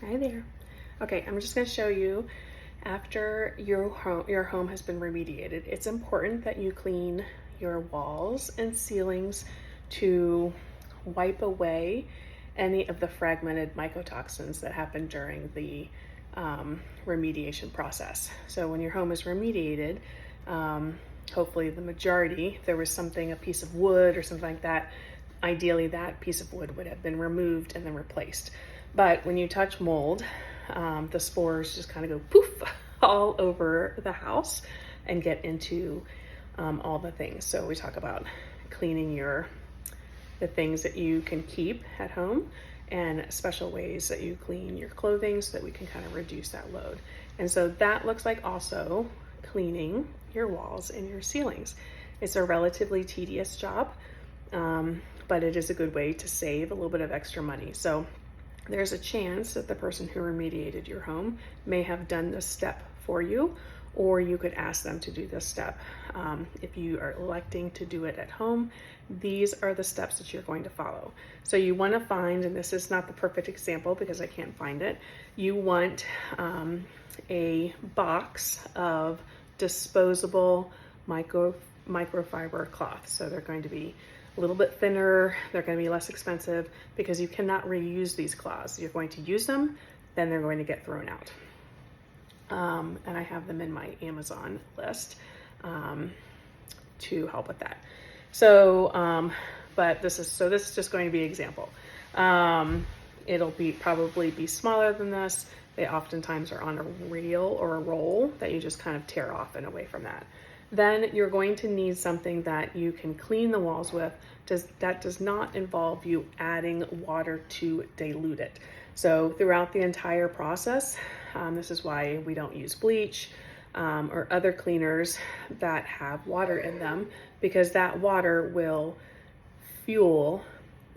Hi there. Okay, I'm just going to show you after your home has been remediated. It's important that you clean your walls and ceilings to wipe away any of the fragmented mycotoxins that happen during the remediation process. So when your home is remediated, hopefully the majority, if there was something, a piece of wood or something like that, ideally that piece of wood would have been removed and then replaced. But when you touch mold, the spores just kind of go poof all over the house and get into all the things. So we talk about cleaning the things that you can keep at home and special ways that you clean your clothing so that we can kind of reduce that load. And so that looks like also cleaning your walls and your ceilings. It's a relatively tedious job, but it is a good way to save a little bit of extra money. So there's a chance that the person who remediated your home may have done this step for you, or you could ask them to do this step. If you are electing to do it at home, these are the steps that you're going to follow. So you want to find, and this is not the perfect example because I can't find it, you want a box of disposable microfiber cloth. So they're going to be a little bit thinner, they're going to be less expensive because you cannot reuse these cloths. You're going to use them, then they're going to get thrown out. And I have them in my Amazon list to help with that. So, but this is just going to be an example. It'll probably be smaller than this. They oftentimes are on a reel or a roll that you just kind of tear off and away from that. Then you're going to need something that you can clean the walls with that does not involve you adding water to dilute it. So throughout the entire process, this is why we don't use bleach or other cleaners that have water in them, because that water will fuel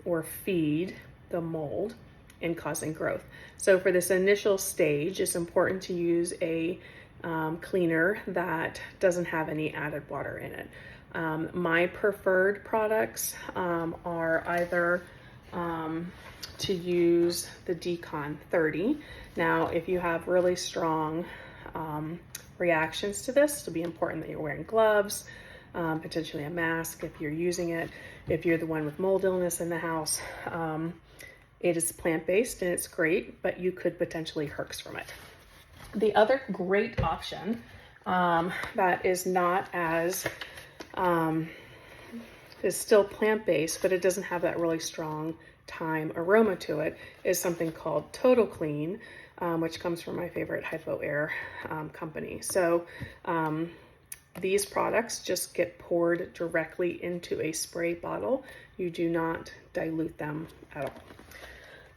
or feed the mold in causing growth. So for this initial stage, it's important to use a cleaner that doesn't have any added water in it. My preferred products are either to use the Decon 30. Now, if you have really strong reactions to this, it'll be important that you're wearing gloves, potentially a mask if you're using it. If you're the one with mold illness in the house, it is plant-based and it's great, but you could potentially herx from it. The other great option that is not as, is still plant-based, but it doesn't have that really strong thyme aroma to it, is something called Total Clean, which comes from my favorite Hypo Air company. So these products just get poured directly into a spray bottle. You do not dilute them at all.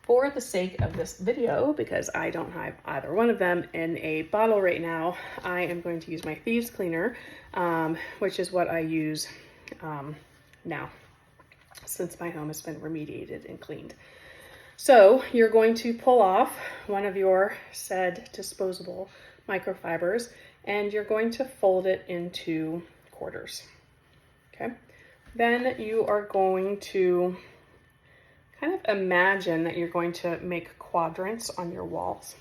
For the sake of this video, because I don't have either one of them in a bottle right now, I am going to use my Thieves Cleaner, which is what I use now, since my home has been remediated and cleaned. So you're going to pull off one of your said disposable microfibers, and you're going to fold it into quarters, okay? Then you are going to kind of imagine that you're going to make quadrants on your walls.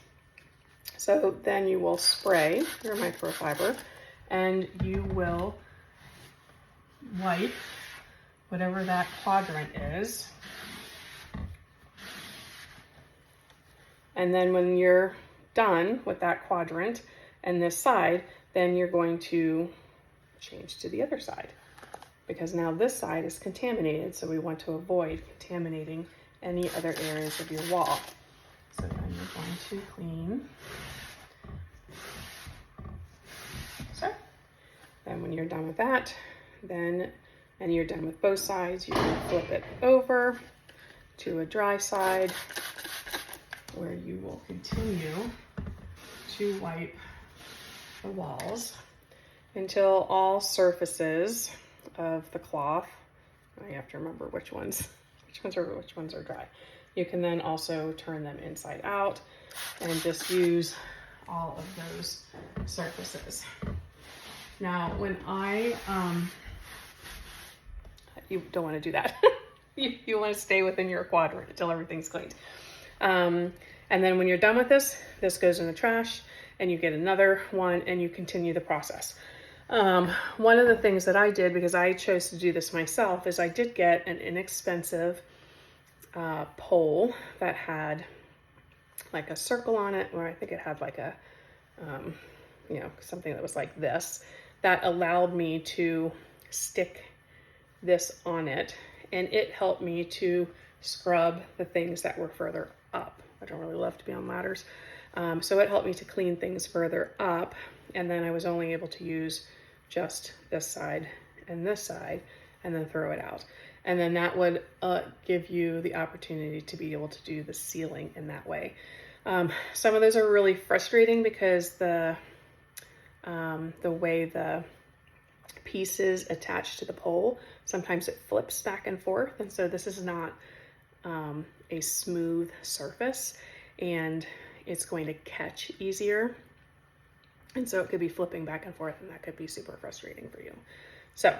So then you will spray your microfiber and you will wipe whatever that quadrant is. And then when you're done with that quadrant and this side, then you're going to change to the other side, because now this side is contaminated, so we want to avoid contaminating any other areas of your wall. So then you're going to clean. So then when you're done with that, and you're done with both sides, you can flip it over to a dry side where you will continue to wipe the walls until all surfaces of the cloth, I have to remember which ones are dry. You can then also turn them inside out and just use all of those surfaces. Now, when you don't want to do that. You want to stay within your quadrant until everything's cleaned. And then when you're done with this, this goes in the trash and you get another one and you continue the process. One of the things that I did, because I chose to do this myself, is I did get an inexpensive pole that had like a circle on it, or I think it had like a, something that was like this, that allowed me to stick this on it, and it helped me to scrub the things that were further up. I don't really love to be on ladders. So it helped me to clean things further up, and then I was only able to use just this side, and then throw it out. And then that would give you the opportunity to be able to do the sealing in that way. Some of those are really frustrating because the way the pieces attached to the pole, sometimes it flips back and forth. And so this is not a smooth surface, and it's going to catch easier. And so it could be flipping back and forth, and that could be super frustrating for you. So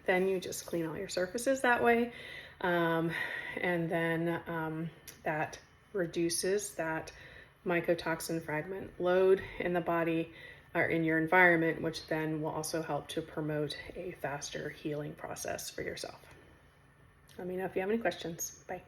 then you just clean all your surfaces that way. And then that reduces that mycotoxin fragment load in the body or in your environment, which then will also help to promote a faster healing process for yourself. Let me know if you have any questions. Bye.